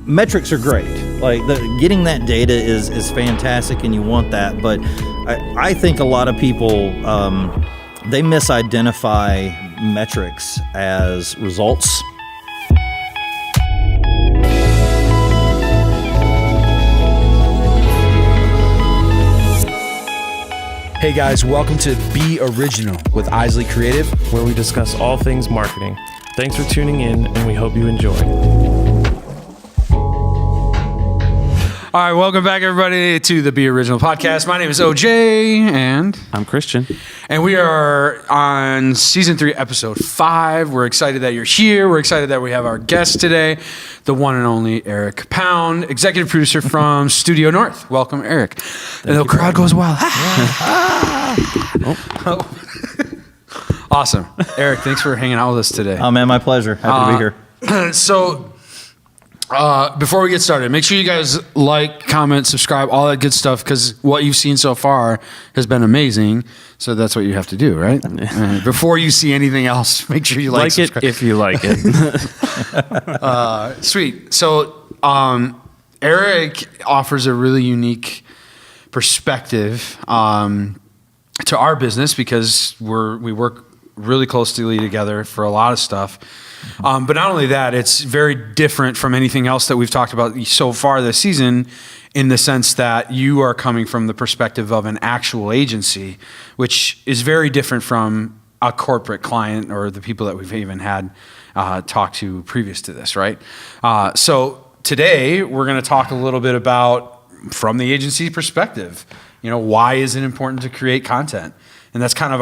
metrics are great. Like getting that data is fantastic, and you want that. But I think a lot of people they misidentify metrics as results. Hey guys, welcome to Be Original with Isley Creative, where we discuss all things marketing. Thanks for tuning in, and we hope you enjoy. All right, welcome back, everybody, to the Be Original podcast. My name is OJ, and I'm Christian. And we are on Season 3, Episode 5. We're excited that you're here. We're excited that we have our guest today, the one and only Eric Pound, executive producer from Studio North. Welcome, Eric. And the crowd goes wild. Awesome. Eric, thanks for hanging out with us today. Oh, man, my pleasure. Happy to be here. Before we get started, make sure you guys like, comment, subscribe, all that good stuff, because what you've seen so far has been amazing. So that's what you have to do, right? Before you see anything else, make sure you like it if you like it. Sweet. So Eric offers a really unique perspective to our business because we work really closely together for a lot of stuff. But not only that, it's very different from anything else that we've talked about so far this season, in the sense that you are coming from the perspective of an actual agency, which is very different from a corporate client or the people that we've even had talk to previous to this, right? So today we're going to talk a little bit about, from the agency perspective, why is it important to create content? And that's kind of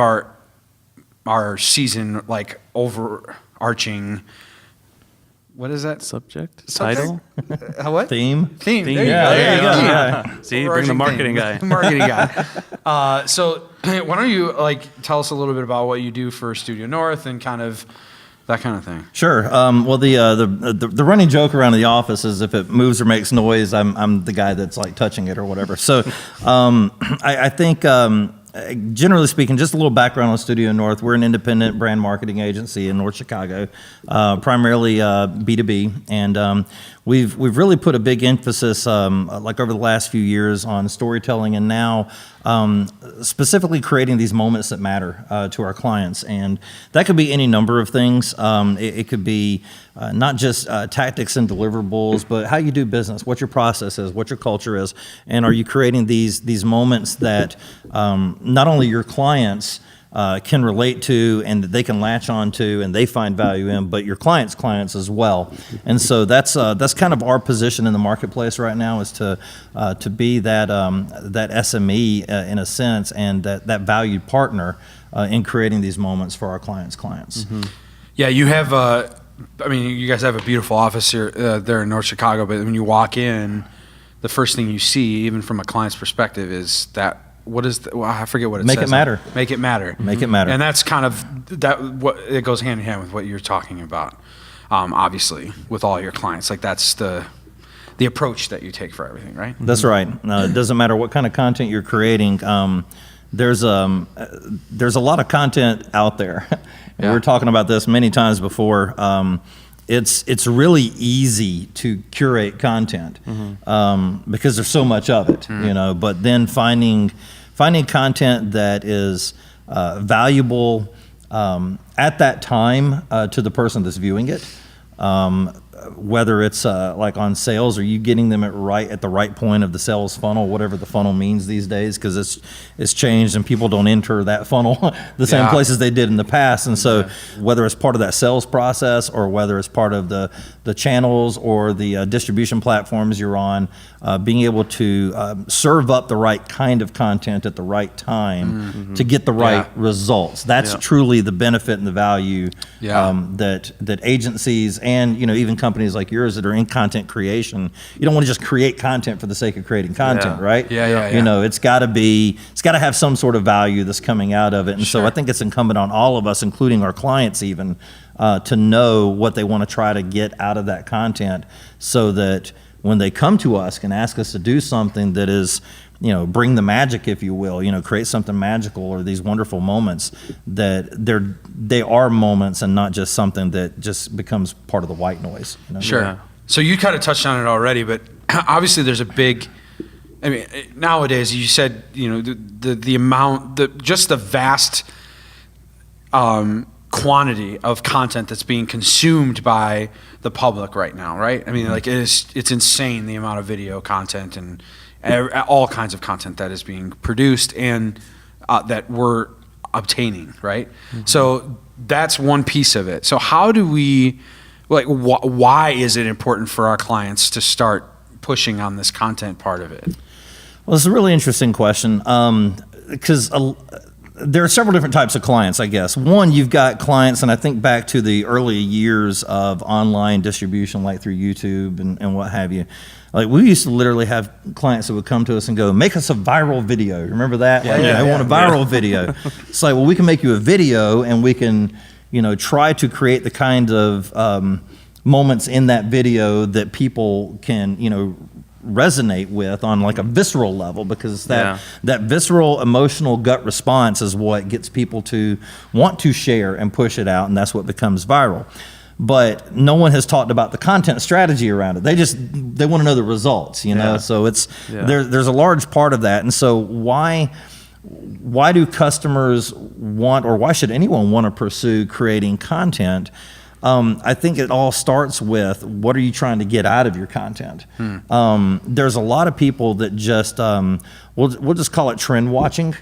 our season, like, overarching, what is that? Subject? Title? What? Theme. There you go. There you go. Yeah. See, bring the marketing guy. Marketing guy. So why don't you tell us a little bit about what you do for Studio North and kind of that kind of thing. Sure. Well, the running joke around the office is if it moves or makes noise, I'm the guy that's like touching it or whatever. So I think generally speaking, just a little background on Studio North. We're an independent brand marketing agency in North Chicago, primarily B2B, and we've really put a big emphasis, over the last few years, on storytelling, and now specifically creating these moments that matter to our clients. And that could be any number of things. It could be not just tactics and deliverables, but how you do business, what your process is, what your culture is, and are you creating these moments that not only your clients can relate to and that they can latch on to and they find value in, but your clients' clients as well. And so that's kind of our position in the marketplace right now, is to be that SME in a sense, and that valued partner in creating these moments for our clients' clients. Mm-hmm. Yeah, you have you guys have a beautiful office here there in North Chicago, but when you walk in, the first thing you see, even from a client's perspective, is that, I forget what it says. Make it matter. Make it matter. Make it matter. And that's kind of what it goes hand in hand with what you're talking about. Obviously, with all your clients, that's the approach that you take for everything, right? That's right. It doesn't matter what kind of content you're creating. There's a lot of content out there. And we were talking about this many times before. It's really easy to curate content because there's so much of it, But then finding content that is valuable at that time to the person that's viewing it, whether it's on sales, are you getting them at the right point of the sales funnel, whatever the funnel means these days, because it's changed and people don't enter that funnel the same places they did in the past. And so whether it's part of that sales process or whether it's part of the channels or the distribution platforms you're on, being able to serve up the right kind of content at the right time to get the right results. That's truly the benefit and the value that agencies and even companies like yours that are in content creation. You don't want to just create content for the sake of creating content, right? It's got to have some sort of value that's coming out of it. And so I think it's incumbent on all of us, including our clients even, to know what they want to try to get out of that content, so that when they come to us and ask us to do something that is, bring the magic, if you will, create something magical or these wonderful moments, that they are moments and not just something that just becomes part of the white noise. Sure. So you kind of touched on it already, but obviously there's a big, I mean, nowadays you said, the amount, just the vast quantity of content that's being consumed by the public right now, right? I mean, like it's insane the amount of video content and all kinds of content that is being produced and that we're obtaining, right? So that's one piece of it. So how do we, why is it important for our clients to start pushing on this content part of it? Well, it's a really interesting question because there are several different types of clients, I guess. One, you've got clients, and I think back to the early years of online distribution, like through YouTube and what have you. Like we used to literally have clients that would come to us and go, make us a viral video. Remember that? I want a viral video. It's like, well, we can make you a video and we can, try to create the kind of moments in that video that people can, resonate with on like a visceral level, because that visceral emotional gut response is what gets people to want to share and push it out, and that's what becomes viral. But no one has talked about the content strategy around it. They want to know the results, so it's there's a large part of that. And so why do customers want, or why should anyone want to pursue creating content? I think it all starts with, what are you trying to get out of your content? There's a lot of people that just, we'll just call it trend watching.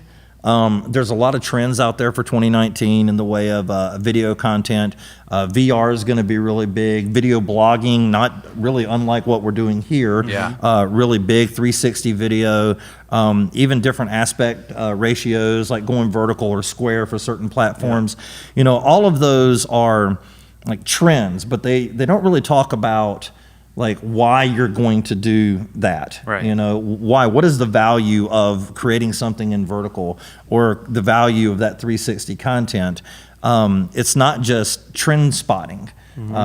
There's a lot of trends out there for 2019 in the way of video content. VR is going to be really big. Video blogging, not really unlike what we're doing here. Really big, 360 video. Even different aspect ratios, like going vertical or square for certain platforms. All of those are like trends, but they don't really talk about like why you're going to do that. Right. Why? What is the value of creating something in vertical, or the value of that 360 content? It's not just trend spotting,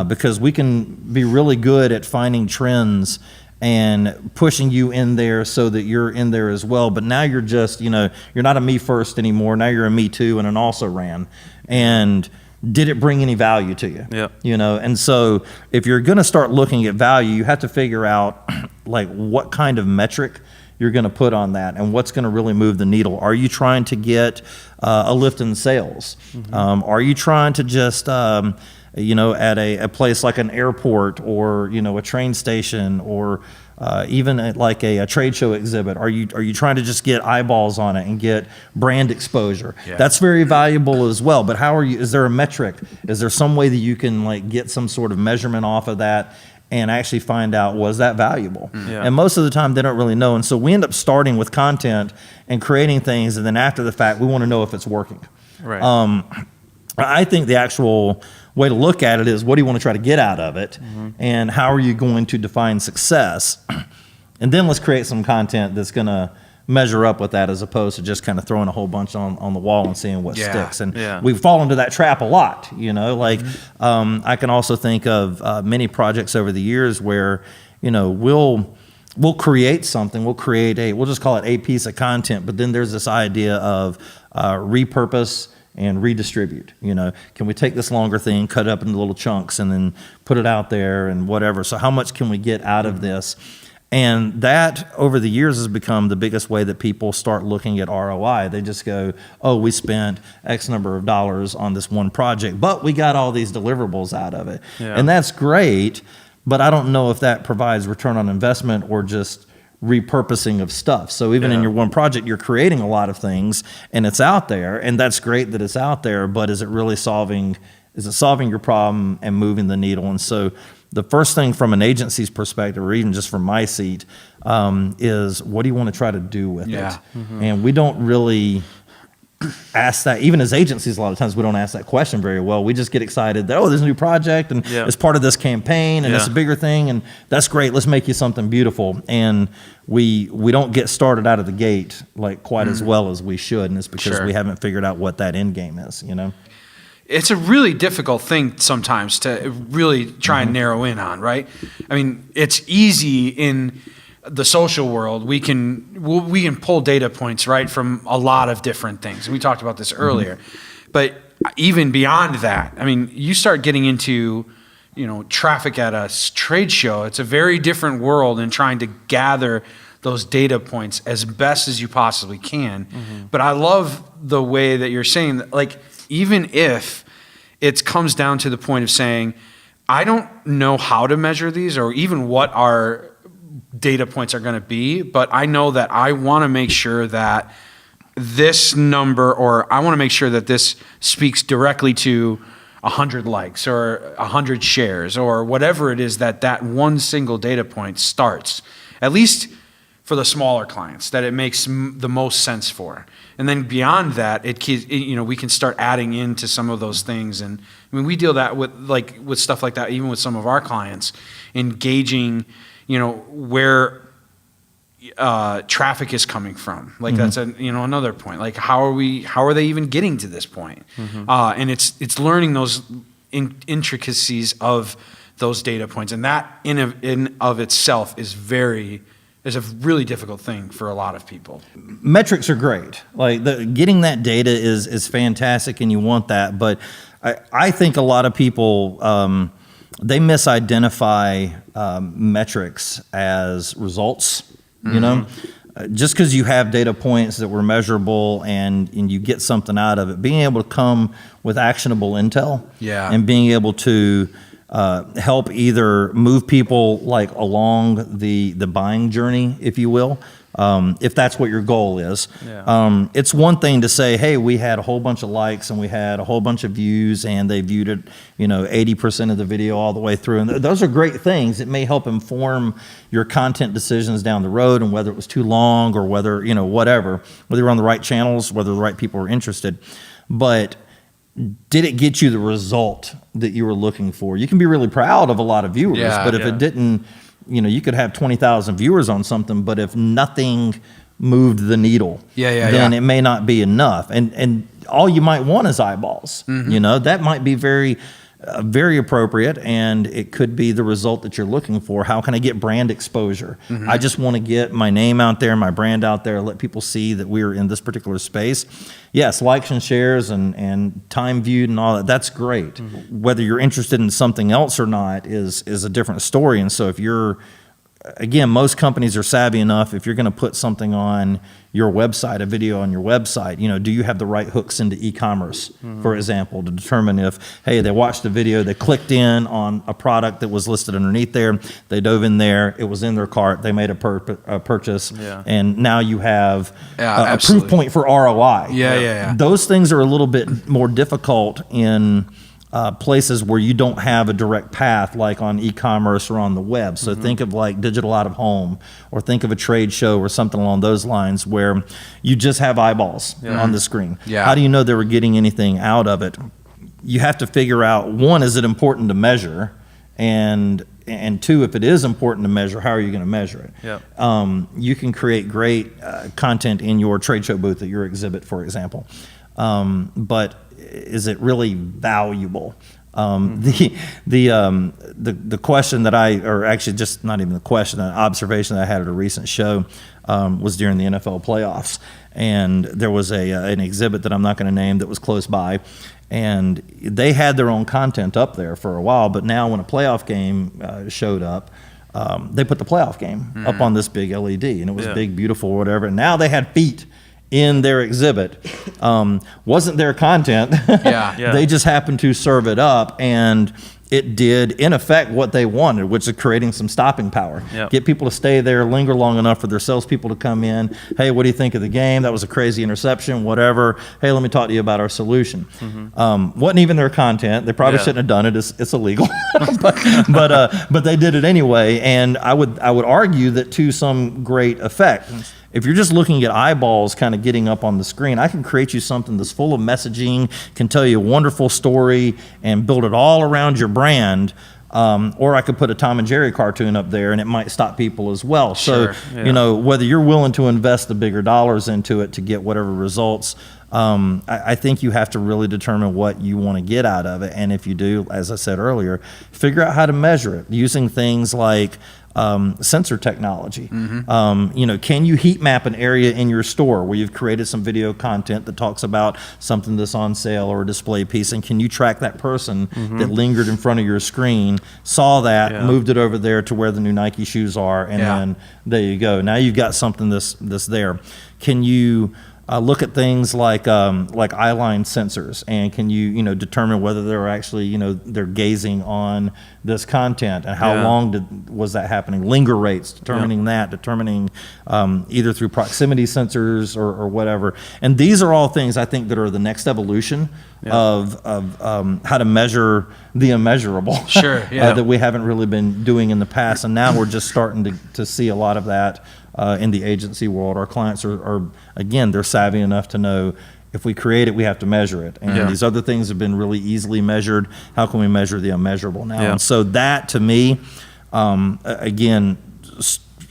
because we can be really good at finding trends and pushing you in there so that you're in there as well. But now you're just, you're not a me first anymore. Now you're a me too and an also ran. And did it bring any value to you? And so if you're going to start looking at value, you have to figure out like what kind of metric you're going to put on that and what's going to really move the needle. Are you trying to get a lift in sales? Are you trying to just, at a place like an airport or, a train station, or even at like a trade show exhibit? Are you trying to just get eyeballs on it and get brand exposure? That's very valuable as well. But is there a metric? Is there some way that you can like get some sort of measurement off of that and actually find out, was that valuable? And most of the time they don't really know. And so we end up starting with content and creating things, and then after the fact we want to know if it's working. I think the actual way to look at it is, what do you want to try to get out of it, and how are you going to define success? And then let's create some content that's going to measure up with that, as opposed to just kind of throwing a whole bunch on the wall and seeing what sticks. And we fall into that trap a lot, I can also think of many projects over the years where, we'll create something, we'll just call it a piece of content, but then there's this idea of repurpose and redistribute. Can we take this longer thing, cut it up into little chunks, and then put it out there and whatever? So how much can we get out of this? And that over the years has become the biggest way that people start looking at ROI. They just go, oh, we spent X number of dollars on this one project, but we got all these deliverables out of it. And that's great, but I don't know if that provides return on investment or just repurposing of stuff. So even in your one project, you're creating a lot of things and it's out there, and that's great that it's out there, but is it solving your problem and moving the needle? And so the first thing from an agency's perspective, or even just from my seat, is what do you want to try to do with it? And we don't really ask that. Even as agencies, a lot of times we don't ask that question very well. We just get excited that, there's a new project and it's part of this campaign and it's a bigger thing, and that's great. Let's make you something beautiful. And we don't get started out of the gate like quite as well as we should, and it's because we haven't figured out what that end game is. It's a really difficult thing sometimes to really try and narrow in on, right? I mean, it's easy in the social world. We can pull data points, right, from a lot of different things. We talked about this earlier. But even beyond that, I mean, you start getting into traffic at a trade show. It's a very different world in trying to gather those data points as best as you possibly can. But I love the way that you're saying that, like, even if it comes down to the point of saying, I don't know how to measure these or even what our data points are going to be, but I know that I want to make sure that this number, or I want to make sure that this speaks directly to 100 likes or 100 shares or whatever it is that one single data point starts, at least for the smaller clients, that it makes the most sense for. And then beyond that, we can start adding into some of those things. And I mean, we deal that with stuff like that, even with some of our clients, engaging, where traffic is coming from. Like that's another point. Like how are they even getting to this point? And it's learning those intricacies of those data points, and that in of itself is a really difficult thing for a lot of people. Metrics are great. Like getting that data is fantastic, and you want that. But I think a lot of people they misidentify metrics as results. Just because you have data points that were measurable and you get something out of it, being able to come with actionable intel, and being able to help either move people like along the buying journey, if you will, if that's what your goal is. It's one thing to say, hey, we had a whole bunch of likes and we had a whole bunch of views and they viewed it, 80% of the video all the way through. And those are great things. It may help inform your content decisions down the road and whether it was too long or whether, whether you're on the right channels, whether the right people are interested. But did it get you the result that you were looking for? You can be really proud of a lot of viewers, but if it didn't, you could have 20,000 viewers on something, but if nothing moved the needle, then it may not be enough. And all you might want is eyeballs. That might be very appropriate, and it could be the result that you're looking for. How can I get brand exposure? I just want to get my name out there, my brand out there, let people see that we're in this particular space. Yes, likes and shares and time viewed and all that, that's great. Whether you're interested in something else or not is a different story. And so if you're, again, most companies are savvy enough, if you're going to put something on your website, a video on your website, do you have the right hooks into e-commerce, for example, to determine if, hey, they watched the video, they clicked in on a product that was listed underneath there, they dove in there, it was in their cart, they made a purchase, and now you have a proof point for ROI. Those things are a little bit more difficult in places where you don't have a direct path, like on e-commerce or on the web. So think of like digital out of home, or think of a trade show or something along those lines where you just have eyeballs on the screen. How do you know they were getting anything out of it? You have to figure out, one, is it important to measure? And two, if it is important to measure, how are you going to measure it? You can create great content in your trade show booth at your exhibit, for example. But is it really valuable? The question that or actually just not even the question, an observation that I had at a recent show was during the NFL playoffs, and there was an exhibit that I'm not going to name that was close by, and they had their own content up there for a while, but now when a playoff game showed up, they put the playoff game up on this big LED, and it was big, beautiful, whatever, and now they had feet in their exhibit. Wasn't their content. They just happened to serve it up, and it did, in effect, what they wanted, which is creating some stopping power. Get people to stay there, linger long enough for their salespeople to come in. Hey, what do you think of the game? That was a crazy interception, whatever. Hey, let me talk to you about our solution. Wasn't even their content. They probably shouldn't have done it. It's illegal. but they did it anyway, and I would argue that to some great effect. If you're just looking at eyeballs kind of getting up on the screen, I can create you something that's full of messaging, can tell you a wonderful story, and build it all around your brand. Or I could put a Tom and Jerry cartoon up there, and it might stop people as well. So, whether you're willing to invest the bigger dollars into it to get whatever results, I think you have to really determine what you want to get out of it. And if you do, as I said earlier, figure out how to measure it using things like sensor technology. Can you heat map an area in your store where you've created some video content that talks about something that's on sale or a display piece, and can you track that person that lingered in front of your screen, saw that, moved it over there to where the new Nike shoes are, and then there you go. Now you've got something that's there. Can you look at things like eyeline sensors, and can you determine whether they're actually they're gazing on this content, and how long was that happening? Linger rates, determining either through proximity sensors or whatever. And these are all things I think that are the next evolution of how to measure the immeasurable. Sure. That we haven't really been doing in the past, and now we're just starting to see a lot of that. In the agency world, our clients are again, they're savvy enough to know if we create it, we have to measure it. And these other things have been really easily measured. How can we measure the immeasurable now? And so that, to me, again,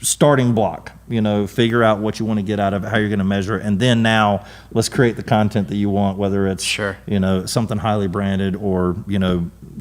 starting block. Figure out what you want to get out of it, how you're going to measure it, and then now let's create the content that you want, whether it's something highly branded or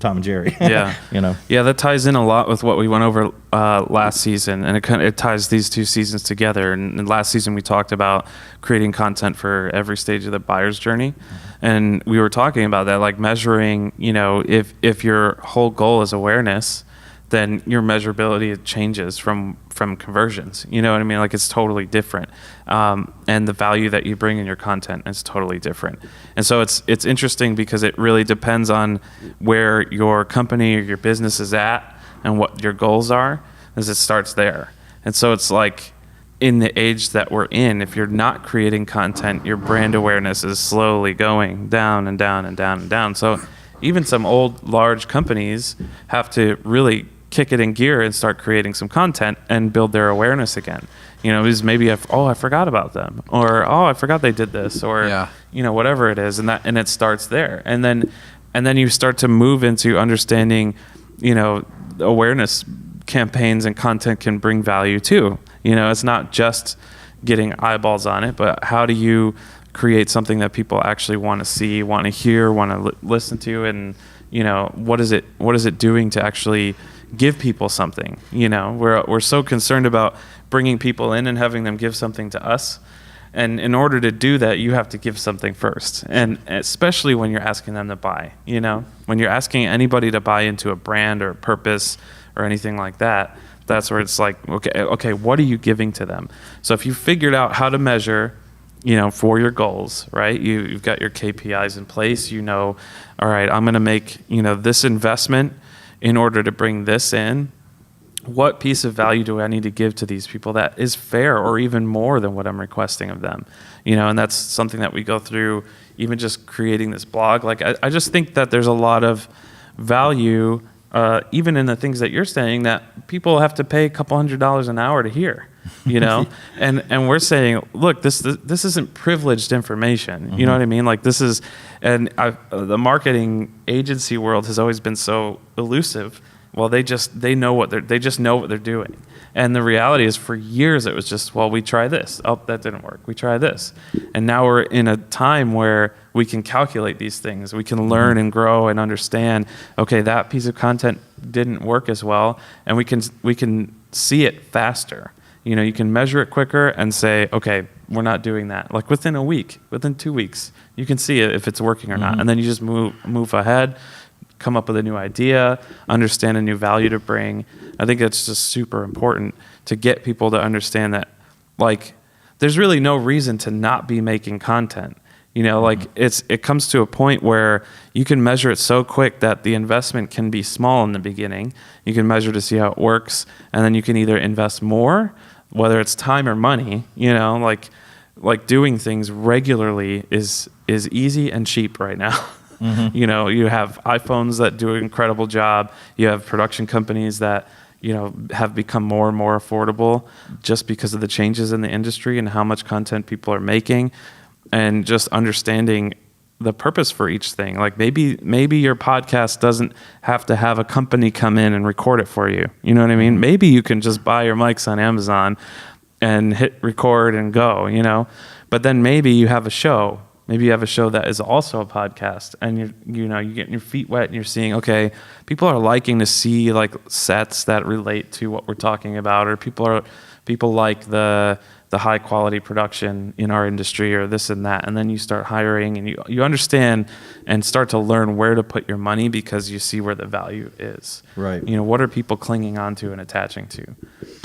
Tom and Jerry. That ties in a lot with what we went over last season, and it ties these two seasons together. And last season we talked about creating content for every stage of the buyer's journey, and we were talking about that, like measuring. If your whole goal is awareness, then your measurability changes from conversions. You know what I mean? Like, it's totally different. And the value that you bring in your content is totally different. And so it's interesting because it really depends on where your company or your business is at and what your goals are, as it starts there. And so it's like, in the age that we're in, if you're not creating content, your brand awareness is slowly going down and down and down and down. So even some old large companies have to really kick it in gear and start creating some content and build their awareness again. Is maybe I forgot about them, or I forgot they did this, or whatever it is, and it starts there, and then you start to move into understanding, awareness campaigns and content can bring value too. It's not just getting eyeballs on it, but how do you create something that people actually want to see, want to hear, want to listen to, and what is it doing to actually give people something? We're so concerned about bringing people in and having them give something to us, and in order to do that, you have to give something first, and especially when you're asking them to buy. When you're asking anybody to buy into a brand or a purpose or anything like that, that's where it's like, okay, what are you giving to them? So if you figured out how to measure for your goals, right? You've got your KPIs in place. All right, I'm going to make this investment in order to bring this in. What piece of value do I need to give to these people that is fair, or even more than what I'm requesting of them? And that's something that we go through, even just creating this blog. Like, I just think that there's a lot of value, even in the things that you're saying, that people have to pay a couple $100 an hour to hear. And we're saying, look, this isn't privileged information. You know what I mean? Like, this is, and the marketing agency world has always been so elusive. Well, they just know what they're doing. And the reality is, for years it was just, well, we try this. Oh, that didn't work. We try this. And now we're in a time where we can calculate these things. We can learn and grow and understand, okay, that piece of content didn't work as well, and we can see it faster. You can measure it quicker and say, okay, we're not doing that. Like, within a week, within 2 weeks, you can see it if it's working or not. And then you just move ahead, come up with a new idea, understand a new value to bring. I think it's just super important to get people to understand that, like, there's really no reason to not be making content. Like, it comes to a point where you can measure it so quick that the investment can be small in the beginning. You can measure to see how it works, and then you can either invest more, whether it's time or money. Like doing things regularly is easy and cheap right now. You have iPhones that do an incredible job. You have production companies that have become more and more affordable just because of the changes in the industry and how much content people are making, and just understanding the purpose for each thing. Like, maybe your podcast doesn't have to have a company come in and record it for you. You know what I mean? Maybe you can just buy your mics on Amazon and hit record and go, But then maybe you have a show. Maybe you have a show that is also a podcast, and you're getting your feet wet, and you're seeing, okay, people are liking to see like sets that relate to what we're talking about, or people like the high quality production in our industry, or this and that. And then you start hiring, and you understand and start to learn where to put your money, because you see where the value is. Right. What are people clinging onto and attaching to?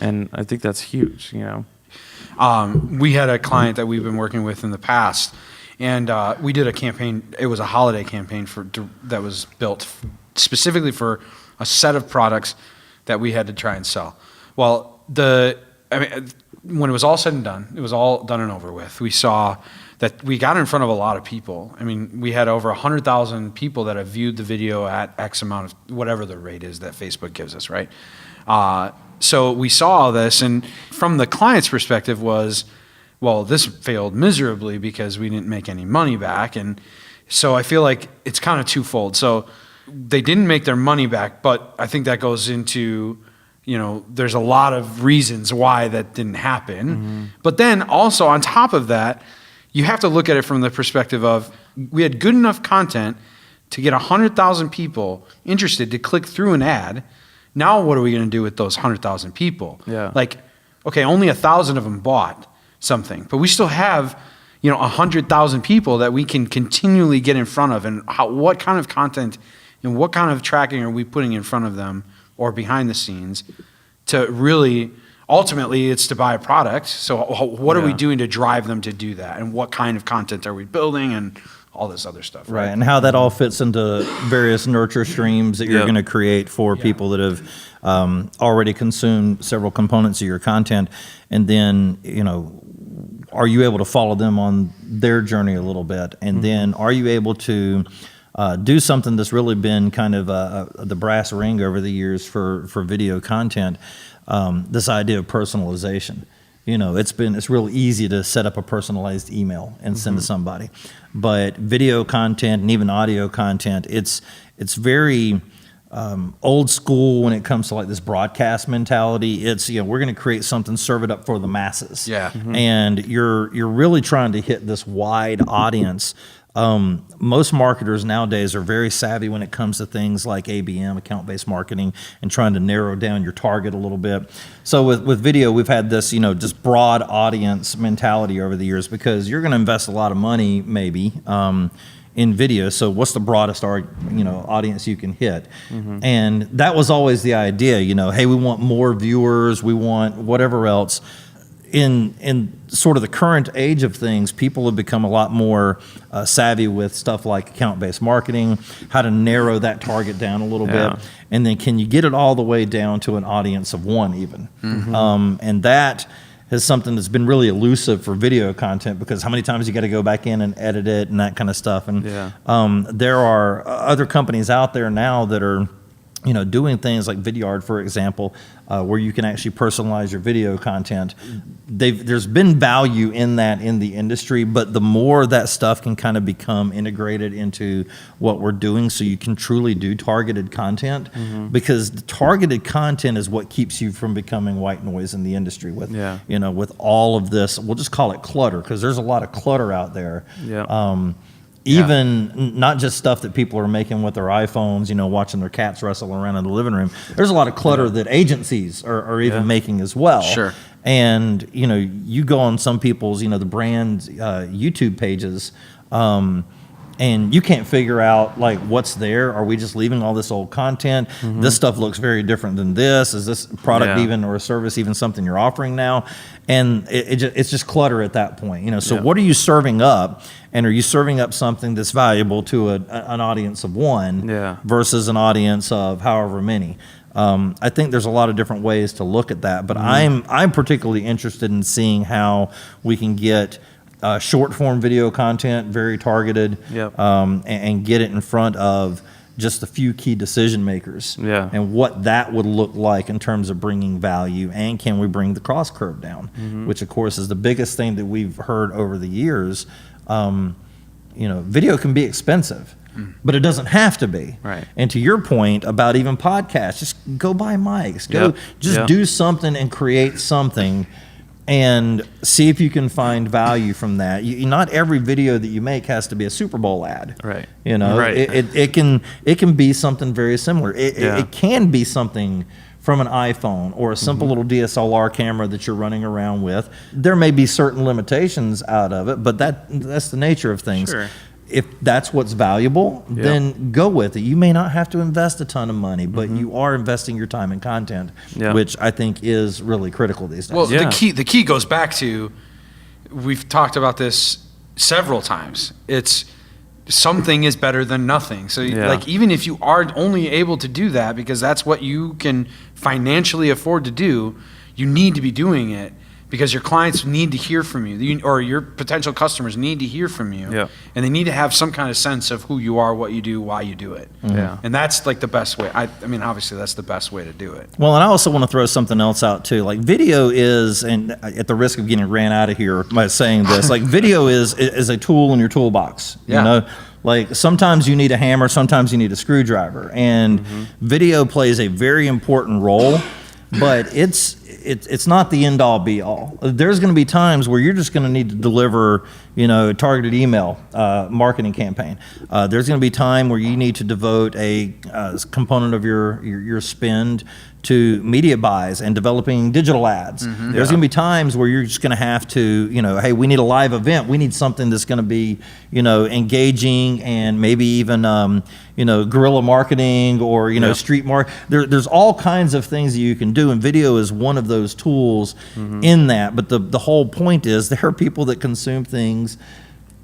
And I think that's huge, We had a client that we've been working with in the past, and we did a campaign. It was a holiday campaign that was built specifically for a set of products that we had to try and sell. Well, when it was all said and done, it was all done and over with. We saw that we got in front of a lot of people. I mean, we had over 100,000 people that have viewed the video at X amount of whatever the rate is that Facebook gives us, right? So we saw this, and from the client's perspective was, well, this failed miserably because we didn't make any money back. And so I feel like it's kind of twofold. So they didn't make their money back, but I think that goes into, there's a lot of reasons why that didn't happen. Mm-hmm. But then also on top of that, you have to look at it from the perspective of, we had good enough content to get 100,000 people interested to click through an ad. Now what are we going to do with those 100,000 people? Yeah. Like, okay, only 1,000 of them bought something, but we still have 100,000 people that we can continually get in front of. And what kind of content and what kind of tracking are we putting in front of them or behind the scenes to really, ultimately it's to buy a product. So what are we doing to drive them to do that? And what kind of content are we building and all this other stuff, right? And how that all fits into various nurture streams that you're going to create for people that have already consumed several components of your content. And then, are you able to follow them on their journey a little bit? And then are you able to do something that's really been kind of the brass ring over the years for video content, this idea of personalization. It's real easy to set up a personalized email and send to somebody, but video content and even audio content, it's very old school when it comes to like this broadcast mentality. It's we're going to create something, serve it up for the masses. Yeah. And you're really trying to hit this wide audience. Most marketers nowadays are very savvy when it comes to things like ABM, account-based marketing, and trying to narrow down your target a little bit. So with video, we've had this, just broad audience mentality over the years, because you're going to invest a lot of money maybe in video. So what's the broadest audience you can hit? And that was always the idea, hey, we want more viewers, we want whatever else. In sort of the current age of things, people have become a lot more savvy with stuff like account-based marketing, how to narrow that target down a little bit, and then can you get it all the way down to an audience of one even? And that is something that's been really elusive for video content, because how many times you got to go back in and edit it and that kind of stuff. And there are other companies out there now that are doing things like Vidyard, for example, where you can actually personalize your video content. There's been value in that in the industry, but the more that stuff can kind of become integrated into what we're doing, so you can truly do targeted content, because the targeted content is what keeps you from becoming white noise in the industry with, with all of this, we'll just call it clutter, because there's a lot of clutter out there. Even not just stuff that people are making with their iPhones, watching their cats wrestle around in the living room. There's a lot of clutter that agencies are even making as well. Sure. And, you go on some people's, the brand's YouTube pages, and you can't figure out like what's there. Are we just leaving all this old content? This stuff looks very different than this. Is this product even, or a service even, something you're offering now? And it's just clutter at that point. So what are you serving up? And are you serving up something that's valuable to an audience of one versus an audience of however many? I think there's a lot of different ways to look at that, but I'm particularly interested in seeing how we can get short form video content, very targeted, and get it in front of just a few key decision makers, and what that would look like in terms of bringing value, and can we bring the cost curve down, which of course is the biggest thing that we've heard over the years. Video can be expensive, but it doesn't have to be. Right. And to your point about even podcasts, just go buy mics, do something and create something. and see if you can find value from that. Not every video that you make has to be a Super Bowl ad. Right. You know, Right. it can be something very similar. It can be something from an iPhone or a simple little DSLR camera that you're running around with. There may be certain limitations out of it, but that's the nature of things. Sure. If that's what's valuable, then go with it. You may not have to invest a ton of money, but you are investing your time in content, which I think is really critical these days. Well, the key goes back to, we've talked about this several times. It's something is better than nothing. So like, even if you are only able to do that because that's what you can financially afford to do, you need to be doing it because your clients need to hear from you, or your potential customers need to hear from you. Yeah. And they need to have some kind of sense of who you are, what you do, why you do it. Yeah. And that's like the best way. I mean, obviously that's the best way to do it. Well, and I also want to throw something else out too. Like video is, and at the risk of getting ran out of here by saying this, like video is a tool in your toolbox. Yeah. You know, like sometimes you need a hammer, sometimes you need a screwdriver, and video plays a very important role. But it's not the end all be all. There's going to be times where you're just going to need to deliver, a targeted email marketing campaign. There's going to be time where you need to devote a component of your spend to media buys and developing digital ads. There's going to be times where you're just going to have to, hey, we need a live event. We need something that's going to be, engaging and maybe even, guerrilla marketing or, street market. There's all kinds of things that you can do, and video is one of those tools in that. But the whole point is there are people that consume things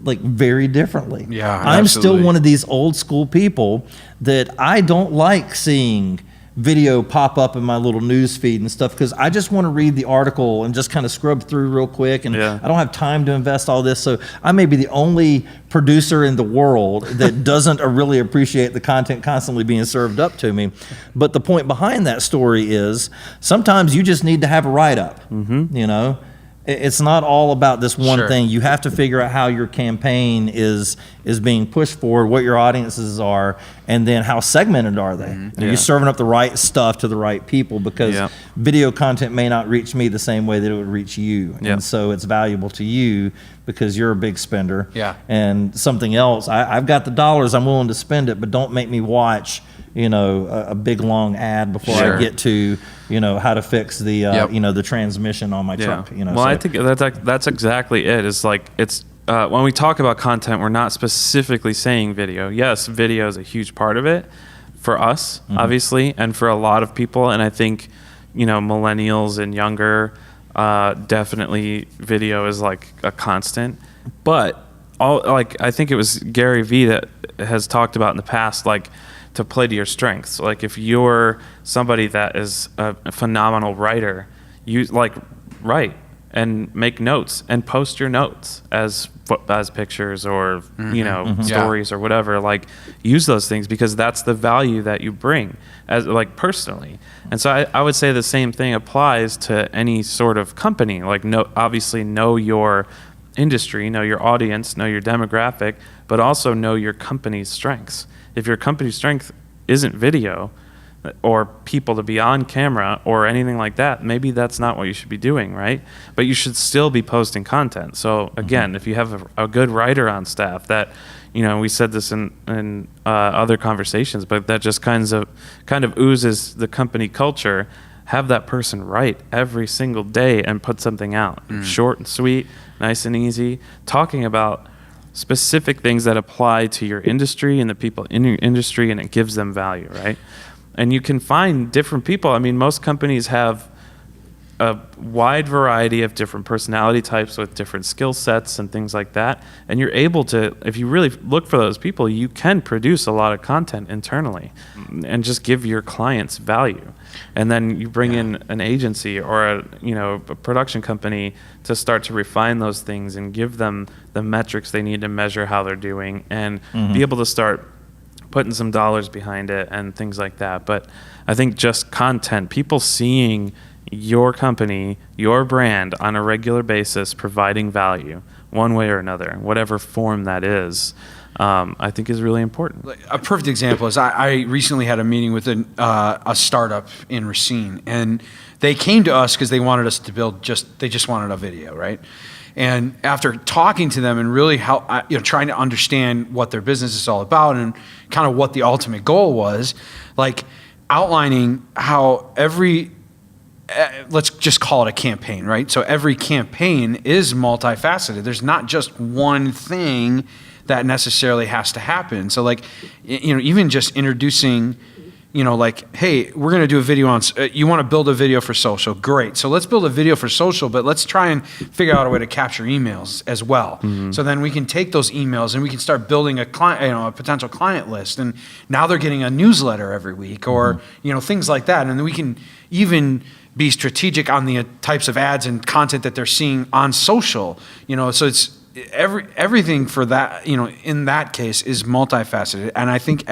like very differently. Yeah, I'm still absolutely. one of these old school people that I don't like seeing video pop up in my little news feed and stuff because I just want to read the article and just kind of scrub through real quick, and I don't have time to invest all this. So I may be the only producer in the world that doesn't really appreciate the content constantly being served up to me. But the point behind that story is sometimes you just need to have a write-up. It's not all about this one thing. You have to figure out how your campaign is being pushed forward, what your audiences are, and then how segmented are they. Are you serving up the right stuff to the right people? Because video content may not reach me the same way that it would reach you. And so it's valuable to you because you're a big spender. And something else, I've got the dollars, I'm willing to spend it, but don't make me watch a big long ad before I get to how to fix the the transmission on my truck. Well, I think that's exactly it. It's like it's when we talk about content, we're not specifically saying video. Yes, video is a huge part of it for us, obviously, and for a lot of people. And I think millennials and younger, definitely video is like a constant. But I think it was Gary Vee that has talked about in the past, like, to play to your strengths. Like if you're somebody that is a phenomenal writer, you write and make notes and post your notes as pictures or stories or whatever. Like use those things because that's the value that you bring as personally. And so I would say the same thing applies to any sort of company. Like obviously know your industry, know your audience, know your demographic, but also know your company's strengths. If your company's strength isn't video or people to be on camera or anything like that, maybe that's not what you should be doing, right? But you should still be posting content. So again, if you have a good writer on staff that, we said this in other conversations, but that just kind of oozes the company culture, have that person write every single day and put something out. Short and sweet, nice and easy, talking about specific things that apply to your industry and the people in your industry, and it gives them value, right? And you can find different people. I mean, most companies have a wide variety of different personality types with different skill sets and things like that. And you're able to, if you really look for those people, you can produce a lot of content internally and just give your clients value. And then you bring in an agency or a production company to start to refine those things and give them the metrics they need to measure how they're doing and be able to start putting some dollars behind it and things like that. But I think just content, people seeing your company, your brand on a regular basis providing value one way or another, whatever form that is, I think is really important. A perfect example is I recently had a meeting with a startup in Racine, and they came to us because they wanted us to build they just wanted a video, right? And after talking to them and really trying to understand what their business is all about and kind of what the ultimate goal was, like outlining how let's just call it a campaign, right? So every campaign is multifaceted. There's not just one thing that necessarily has to happen. So like, even just introducing, like, hey, we're going to do a video on, you want to build a video for social. Great. So let's build a video for social, but let's try and figure out a way to capture emails as well. So then we can take those emails and we can start building a client, a potential client list. And now they're getting a newsletter every week or, things like that. And then we can even be strategic on the types of ads and content that they're seeing on social, so it's everything for that, in that case is multifaceted. And I think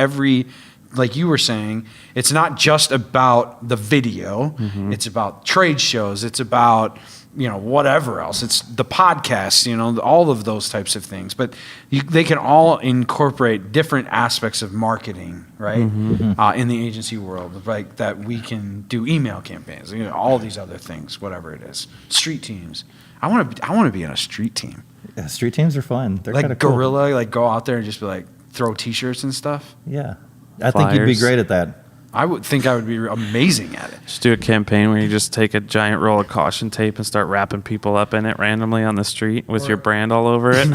like you were saying, it's not just about the video, it's about trade shows, it's about, whatever else. It's the podcasts, all of those types of things. But they can all incorporate different aspects of marketing, right? In the agency world, like that we can do email campaigns, all these other things, whatever it is. Street teams. I want to be on a street team. Yeah, street teams are fun. They're like kind of cool. guerrilla, like go out there and just be like throw T-shirts and stuff. Yeah, I think you'd be great at that. I would think I would be amazing at it. Just do a campaign where you just take a giant roll of caution tape and start wrapping people up in it randomly on the street with your brand all over it.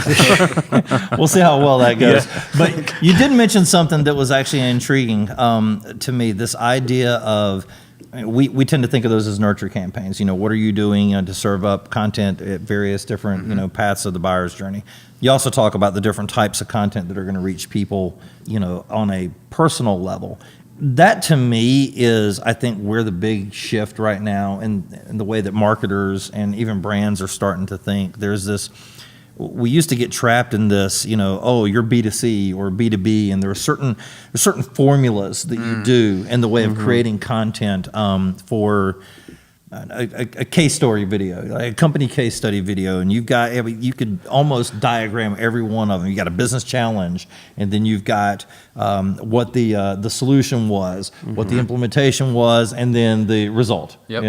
We'll see how well that goes. Yeah. But you did mention something that was actually intriguing to me. This idea of we tend to think of those as nurture campaigns. What are you doing to serve up content at various different paths of the buyer's journey? You also talk about the different types of content that are going to reach people, on a personal level. That to me is, I think, where the big shift right now in the way that marketers and even brands are starting to think. There's this, we used to get trapped in this, you're B2C or B2B, and there's certain formulas that you do in the way of creating content for a case story video, like a company case study video, and you could almost diagram every one of them. You got a business challenge, and then you've got what the solution was, what the implementation was, and then the result. Yep.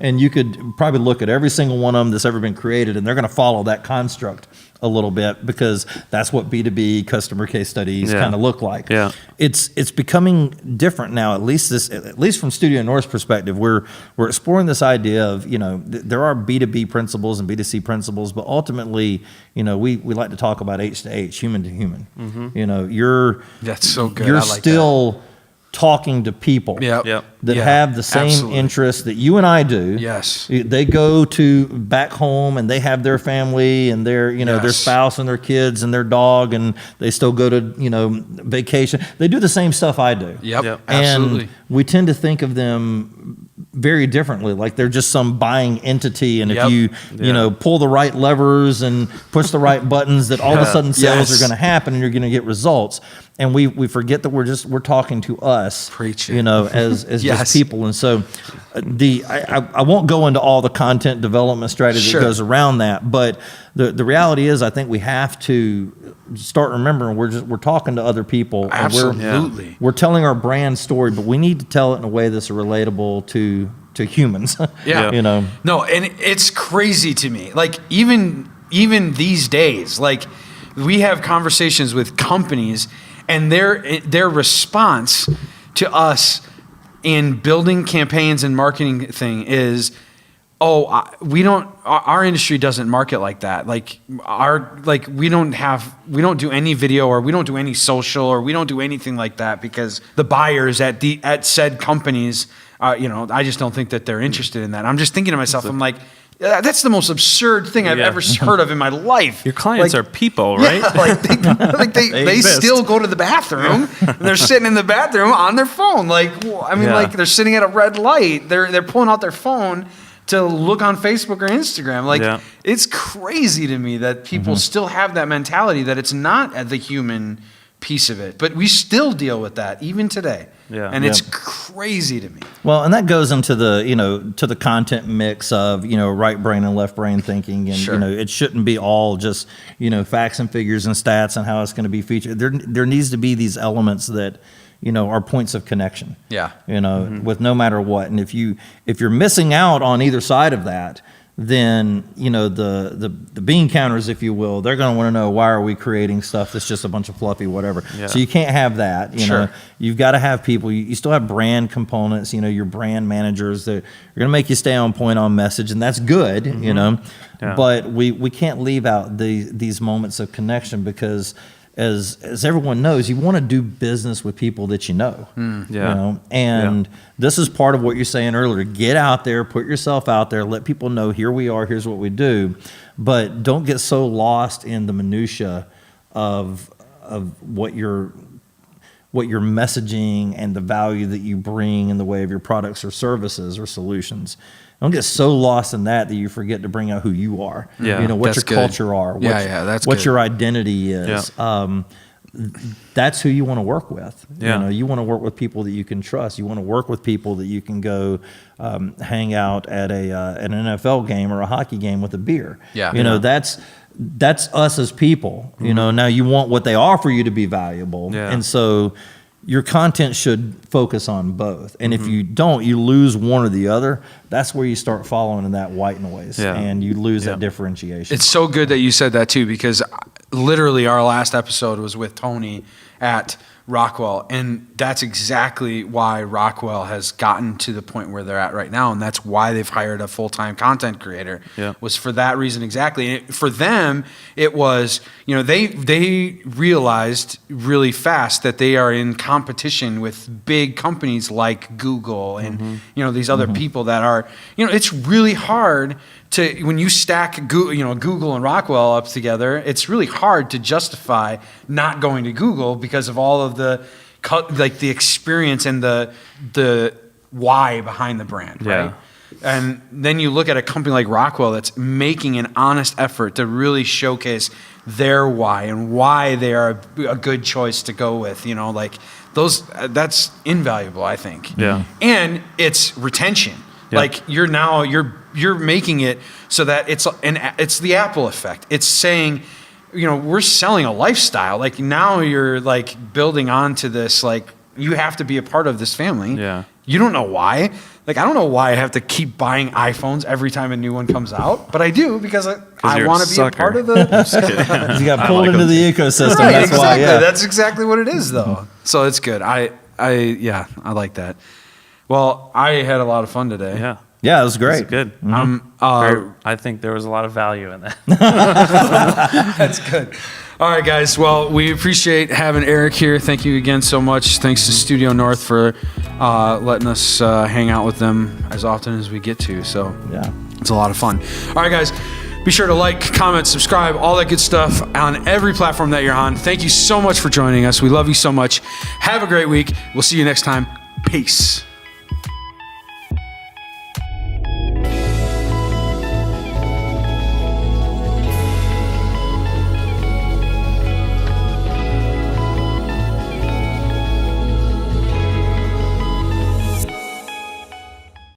And you could probably look at every single one of them that's ever been created, and they're going to follow that construct a little bit because that's what B2B customer case studies kind of look like. Yeah. It's becoming different now. At least from Studio North's perspective, we're exploring this idea of there are B2B principles and B2C principles, but ultimately we like to talk about H to H, human to human. That's so good. You're I like still talking to people that have the same interests that you and I do. Yes. They go to back home and they have their family and their their spouse and their kids and their dog, and they still go to vacation. They do the same stuff I do. Yep. Absolutely. And we tend to think of them very differently, like they're just some buying entity, and if you pull the right levers and push the right buttons, that all of a sudden sales are going to happen and you're going to get results. And we forget that we're talking to us, preaching, as just people. And so I won't go into all the content development strategy that goes around that, but the reality is, I think we have to start remembering we're talking to other people. Absolutely. And we're telling our brand story, but we need to tell it in a way that's relatable to humans. No, and it's crazy to me. Like even these days, like we have conversations with companies, and their response to us in building campaigns and marketing thing is, our industry doesn't market like that. We don't do any video, or we don't do any social, or we don't do anything like that because the buyers at said companies, I just don't think that they're interested in that. I'm just thinking to myself, I'm like, that's the most absurd thing I've ever heard of in my life. Your clients are people, right? Yeah, they still go to the bathroom and they're sitting in the bathroom on their phone. Like they're sitting at a red light. They're pulling out their phone to look on Facebook or Instagram. It's crazy to me that people still have that mentality that it's not the human piece of it. But we still deal with that even today. Yeah. And it's crazy. crazy to me. Well, and that goes into the, to the content mix of, right brain and left brain thinking. And, Sure. It shouldn't be all just, facts and figures and stats and how it's going to be featured. There needs to be these elements that, are points of connection. Yeah. With no matter what. And if you're missing out on either side of that, then the bean counters, if you will, they're going to want to know, why are we creating stuff that's just a bunch of fluffy whatever. Yeah. So you can't have that. Sure. You've got to have people. You still have brand components. Your brand managers that are going to make you stay on point on message, and that's good. Yeah. But we can't leave out these moments of connection, because as everyone knows, you want to do business with people that you know. Yeah. And this is part of what you're saying earlier. Get out there, put yourself out there, let people know, here we are, here's what we do. But don't get so lost in the minutia of what you're messaging and the value that you bring in the way of your products or services or solutions. Don't get so lost in that you forget to bring out who you are. Yeah, what that's your good. culture are. That's what good. your identity is. Yeah. That's who you want to work with. Yeah. You want to work with people that you can trust. You want to work with people that you can go hang out at an NFL game or a hockey game with a beer. Yeah. That's us as people. Now you want what they offer you to be valuable, Yeah. and so your content should focus on both. And if you don't, you lose one or the other. That's where you start following in that white noise, and you lose that differentiation. It's so good that you said that too, because literally our last episode was with Tony at Rockwell, and that's exactly why Rockwell has gotten to the point where they're at right now, and that's why they've hired a full-time content creator. Yeah. Was for that reason exactly. And for them, it was, they realized really fast that they are in competition with big companies like Google and these other people that are, it's really hard to, when you stack Google and Rockwell up together, it's really hard to justify not going to Google because of all of the experience and the why behind the brand, right? Yeah. And then you look at a company like Rockwell that's making an honest effort to really showcase their why and why they are a good choice to go with. That's invaluable, I think. Yeah. And it's retention. Yeah. Like you're making it so that it's the Apple effect. It's saying, we're selling a lifestyle. Like now you're like building onto this, like you have to be a part of this family. Yeah. You don't know why. Like, I don't know why I have to keep buying iPhones every time a new one comes out, but I do because I you're want a to be a sucker. part of the. You got pulled into the ecosystem. Right, That's why. exactly. Yeah. That's exactly what it is, though. So it's good. I like that. Well, I had a lot of fun today. Yeah. Yeah, it was great. It's good. I think there was a lot of value in that. That's good. All right, guys. Well, we appreciate having Eric here. Thank you again so much. Thanks to Studio North for letting us hang out with them as often as we get to. So Yeah. it's a lot of fun. All right, guys. Be sure to like, comment, subscribe, all that good stuff on every platform that you're on. Thank you so much for joining us. We love you so much. Have a great week. We'll see you next time. Peace.